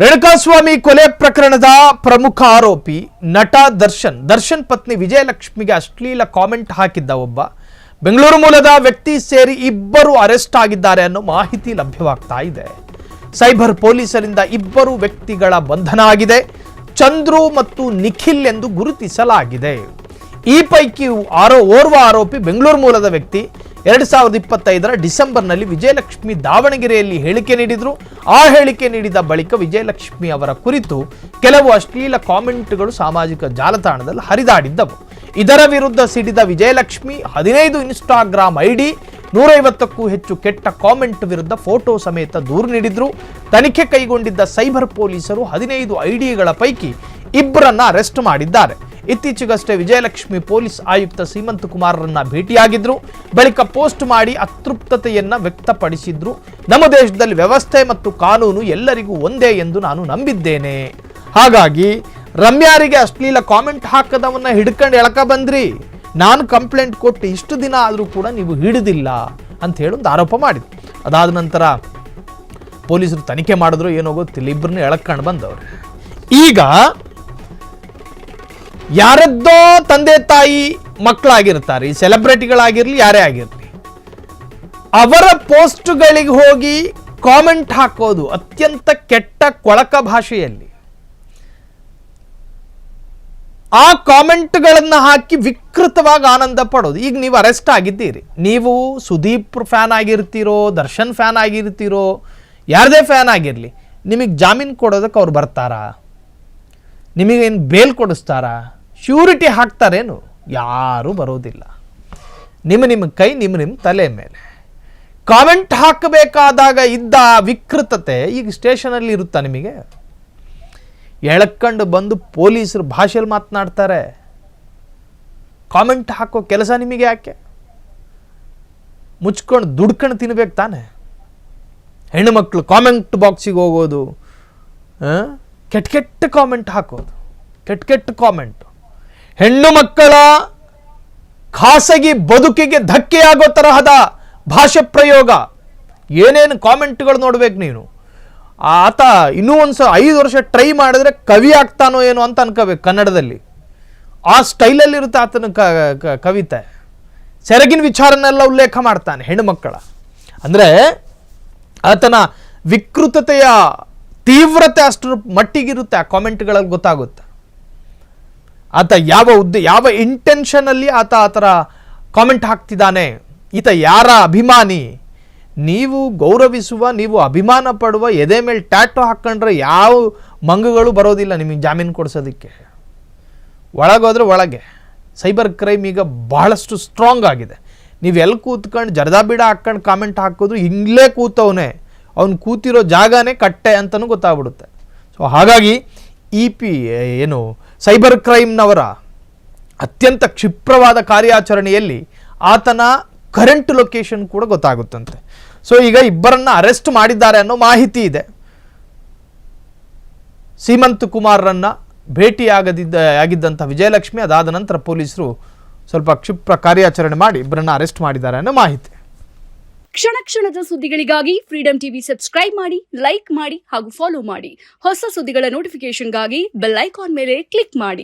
ರೇಣುಕಾಸ್ವಾಮಿ ಕೊಲೆ ಪ್ರಕರಣದ ಪ್ರಮುಖ ಆರೋಪಿ ನಟ ದರ್ಶನ್ ಪತ್ನಿ ವಿಜಯಲಕ್ಷ್ಮಿಗೆ ಅಶ್ಲೀಲ ಕಾಮೆಂಟ್ ಹಾಕಿದ್ದ ಒಬ್ಬ ಬೆಂಗಳೂರು ಮೂಲದ ವ್ಯಕ್ತಿ ಸೇರಿ ಇಬ್ಬರು ಅರೆಸ್ಟ್ ಆಗಿದ್ದಾರೆ ಅನ್ನೋ ಮಾಹಿತಿ ಲಭ್ಯವಾಗ್ತಾ ಇದೆ. ಸೈಬರ್ ಪೊಲೀಸರಿಂದ ಇಬ್ಬರು ವ್ಯಕ್ತಿಗಳ ಬಂಧನ ಆಗಿದೆ. ಚಂದ್ರು ಮತ್ತು ನಿಖಿಲ್ ಎಂದು ಗುರುತಿಸಲಾಗಿದೆ. ಈ ಪೈಕಿ ಓರ್ವ ಆರೋಪಿ ಬೆಂಗಳೂರು ಮೂಲದ ವ್ಯಕ್ತಿ 2025ರ ಡಿಸೆಂಬರ್ನಲ್ಲಿ ವಿಜಯಲಕ್ಷ್ಮಿ ದಾವಣಗೆರೆಯಲ್ಲಿ ಹೇಳಿಕೆ ನೀಡಿದ್ರು. ಆ ಹೇಳಿಕೆ ನೀಡಿದ ಬಳಿಕ ವಿಜಯಲಕ್ಷ್ಮಿ ಅವರ ಕುರಿತು ಕೆಲವು ಅಶ್ಲೀಲ ಕಾಮೆಂಟ್ಗಳು ಸಾಮಾಜಿಕ ಜಾಲತಾಣದಲ್ಲಿ ಹರಿದಾಡಿದ್ದವು. ಇದರ ವಿರುದ್ಧ ಸಿಡಿದ ವಿಜಯಲಕ್ಷ್ಮಿ 15 ಇನ್ಸ್ಟಾಗ್ರಾಮ್ ಐಡಿ 150ಕ್ಕೂ ಹೆಚ್ಚು ಕೆಟ್ಟ ಕಾಮೆಂಟ್ ವಿರುದ್ಧ ಫೋಟೋ ಸಮೇತ ದೂರು ನೀಡಿದ್ರು. ತನಿಖೆ ಕೈಗೊಂಡಿದ್ದ ಸೈಬರ್ ಪೊಲೀಸರು 15 ಐಡಿಗಳ ಪೈಕಿ ಇಬ್ಬರನ್ನ ಅರೆಸ್ಟ್ ಮಾಡಿದ್ದಾರೆ. ಇತ್ತೀಚೆಗಷ್ಟೇ ವಿಜಯಲಕ್ಷ್ಮಿ ಪೊಲೀಸ್ ಆಯುಕ್ತ ಸೀಮಂತ್ ಕುಮಾರ್ರನ್ನ ಭೇಟಿಯಾಗಿದ್ರು. ಬಳಿಕ ಪೋಸ್ಟ್ ಮಾಡಿ ಅತೃಪ್ತತೆಯನ್ನ ವ್ಯಕ್ತಪಡಿಸಿದ್ರು. ನಮ್ಮ ದೇಶದಲ್ಲಿ ವ್ಯವಸ್ಥೆ ಮತ್ತು ಕಾನೂನು ಎಲ್ಲರಿಗೂ ಒಂದೇ ಎಂದು ನಾನು ನಂಬಿದ್ದೇನೆ. ಹಾಗಾಗಿ ರಮ್ಯಾರಿಗೆ ಅಶ್ಲೀಲ ಕಾಮೆಂಟ್ ಹಾಕದವನ್ನ ಹಿಡ್ಕೊಂಡು ಎಳಕ ಬಂದ್ರಿ. ನಾನು ಕಂಪ್ಲೇಂಟ್ ಕೊಟ್ಟು ಇಷ್ಟು ದಿನ ಆದರೂ ಕೂಡ ನೀವು ಹಿಡಿದಿಲ್ಲ ಅಂತ ಹೇಳಿ ಒಂದು ಆರೋಪ ಮಾಡಿದ್ರು. ಅದಾದ ನಂತರ ಪೊಲೀಸರು ತನಿಖೆ ಮಾಡಿದ್ರು, ಏನೋ ಗೊತ್ತಿಲ್ಲ, ಇಬ್ಬರನ್ನ ಎಳಕೊಂಡು ಬಂದವರು. ಈಗ ಯಾರದ್ದೋ ತಂದೆ ತಾಯಿ ಮಕ್ಕಳಾಗಿರ್ತಾರೆ, ಈ ಸೆಲೆಬ್ರಿಟಿಗಳಾಗಿರಲಿ ಯಾರೇ ಆಗಿರಲಿ, ಅವರ ಪೋಸ್ಟ್ಗಳಿಗೆ ಹೋಗಿ ಕಾಮೆಂಟ್ ಹಾಕೋದು ಅತ್ಯಂತ ಕೆಟ್ಟ ಕೊಳಕ ಭಾಷೆಯಲ್ಲಿ. ಆ ಕಾಮೆಂಟ್ಗಳನ್ನು ಹಾಕಿ ವಿಕೃತವಾಗಿ ಆನಂದ ಪಡೋದು. ಈಗ ನೀವು ಅರೆಸ್ಟ್ ಆಗಿದ್ದೀರಿ, ನೀವು ಸುದೀಪ್ ಫ್ಯಾನ್ ಆಗಿರ್ತೀರೋ, ದರ್ಶನ್ ಫ್ಯಾನ್ ಆಗಿರ್ತೀರೋ, ಯಾರದೇ ಫ್ಯಾನ್ ಆಗಿರಲಿ, ನಿಮಗೆ ಜಾಮೀನು ಕೊಡೋದಕ್ಕೆ ಅವ್ರು ಬರ್ತಾರಾ? ನಿಮಗೇನು ಬೇಲ್ ಕೊಡಿಸ್ತಾರಾ? ಶ್ಯೂರಿಟಿ ಹಾಕ್ತಾರೇನು? ಯಾರೂ ಬರೋದಿಲ್ಲ. ನಿಮ್ಮ ಕೈ ನಿಮ್ಮ ತಲೆ ಮೇಲೆ. ಕಾಮೆಂಟ್ ಹಾಕಬೇಕಾದಾಗ ಇದ್ದ ವಿಕೃತತೆ ಈಗ ಸ್ಟೇಷನಲ್ಲಿ ಇರುತ್ತಾ? ನಿಮಗೆ ಎಳ್ಕೊಂಡು ಬಂದು ಪೊಲೀಸರು ಭಾಷೆಯಲ್ಲಿ ಮಾತನಾಡ್ತಾರೆ. ಕಾಮೆಂಟ್ ಹಾಕೋ ಕೆಲಸ ನಿಮಗೆ ಯಾಕೆ? ಮುಚ್ಕೊಂಡು ದುಡ್ಕೊಂಡು ತಿನ್ಬೇಕು ತಾನೆ. ಹೆಣ್ಣು ಮಕ್ಕಳು ಕಾಮೆಂಟ್ ಬಾಕ್ಸಿಗೆ ಹೋಗೋದು, ಕೆಟ್ಟ ಕಾಮೆಂಟ್ ಹಾಕೋದು, ಕೆಟ್ಟ ಕಾಮೆಂಟ್, ಹೆಣ್ಣು ಮಕ್ಕಳ ಖಾಸಗಿ ಬದುಕಿಗೆ ಧಕ್ಕೆಯಾಗೋ ತರಹದ ಭಾಷೆ ಪ್ರಯೋಗ, ಏನೇನು ಕಾಮೆಂಟ್ಗಳು ನೋಡ್ಬೇಕು ನೀನು. ಆತ ಇನ್ನೂ ಒಂದು 5 ವರ್ಷ ಟ್ರೈ ಮಾಡಿದ್ರೆ ಕವಿ ಆಗ್ತಾನೋ ಏನೋ ಅಂತ ಅನ್ಕೋಬೇಕು ಕನ್ನಡದಲ್ಲಿ. ಆ ಸ್ಟೈಲಲ್ಲಿರುತ್ತೆ ಆತನ ಕವಿತೆ. ಸೆರಗಿನ ವಿಚಾರನೆಲ್ಲ ಉಲ್ಲೇಖ ಮಾಡ್ತಾನೆ ಹೆಣ್ಣು ಮಕ್ಕಳ. ಅಂದರೆ ಆತನ ವಿಕೃತತೆಯ ತೀವ್ರತೆ ಅಷ್ಟರ ಮಟ್ಟಿಗಿರುತ್ತೆ. ಆ ಕಾಮೆಂಟ್ಗಳಲ್ಲಿ ಗೊತ್ತಾಗುತ್ತೆ ಆತ ಯಾವ ಇಂಟೆನ್ಷನಲ್ಲಿ ಆತ ಆ ಥರ ಕಾಮೆಂಟ್ ಹಾಕ್ತಿದ್ದಾನೆ, ಈತ ಯಾರ ಅಭಿಮಾನಿ. ನೀವು ಗೌರವಿಸುವ, ನೀವು ಅಭಿಮಾನ ಪಡುವ ಎದೆ ಮೇಲೆ ಟ್ಯಾಟೋ ಹಾಕ್ಕೊಂಡ್ರೆ ಯಾವ ಮಂಗಗಳು ಬರೋದಿಲ್ಲ ನಿಮಗೆ ಜಾಮೀನು ಕೊಡಿಸೋದಕ್ಕೆ. ಒಳಗೋದ್ರೆ ಒಳಗೆ. ಸೈಬರ್ ಕ್ರೈಮ್ ಈಗ ಬಹಳಷ್ಟು ಸ್ಟ್ರಾಂಗ್ ಆಗಿದೆ. ನೀವು ಎಲ್ಲಿ ಕೂತ್ಕೊಂಡು ಜರ್ದಾಬಿಡ ಹಾಕ್ಕೊಂಡು ಕಾಮೆಂಟ್ ಹಾಕೋದು, ಇಲ್ಲೇ ಕೂತವನೇ, ಅವ್ನು ಕೂತಿರೋ ಜಾಗನೇ ಕಟ್ಟೆ ಅಂತಲೂ ಗೊತ್ತಾಗ್ಬಿಡುತ್ತೆ. ಸೊ ಹಾಗಾಗಿ ಏನು ಸೈಬರ್ ಕ್ರೈಮ್ನವರ ಅತ್ಯಂತ ಕ್ಷಿಪ್ರವಾದ ಕಾರ್ಯಾಚರಣೆಯಲ್ಲಿ ಆತನ ಕರೆಂಟ್ ಲೊಕೇಶನ್ ಕೂಡ ಗೊತ್ತಾಗುತ್ತಂತೆ. ಸೊ ಈಗ ಇಬ್ಬರನ್ನ ಅರೆಸ್ಟ್ ಮಾಡಿದ್ದಾರೆ ಅನ್ನೋ ಮಾಹಿತಿ ಇದೆ. ಸೀಮಂತ್ ಕುಮಾರ್ರನ್ನ ಆಗಿದ್ದಂಥ ವಿಜಯಲಕ್ಷ್ಮಿ, ಅದಾದ ನಂತರ ಪೊಲೀಸರು ಸ್ವಲ್ಪ ಕ್ಷಿಪ್ರ ಕಾರ್ಯಾಚರಣೆ ಮಾಡಿ ಇಬ್ಬರನ್ನ ಅರೆಸ್ಟ್ ಮಾಡಿದ್ದಾರೆ ಅನ್ನೋ ಮಾಹಿತಿ. ಕ್ಷಣ ಕ್ಷಣದ ಸುದ್ದಿಗಳಿಗಾಗಿ ಫ್ರೀಡಂ ಟಿವಿ ಸಬ್ಸ್ಕ್ರೈಬ್ ಮಾಡಿ, ಲೈಕ್ ಮಾಡಿ ಹಾಗೂ ಫಾಲೋ ಮಾಡಿ. ಹೊಸ ಸುದ್ದಿಗಳ ನೋಟಿಫಿಕೇಶನ್ಗಾಗಿ ಬೆಲ್ ಐಕಾನ್ ಮೇಲೆ ಕ್ಲಿಕ್ ಮಾಡಿ.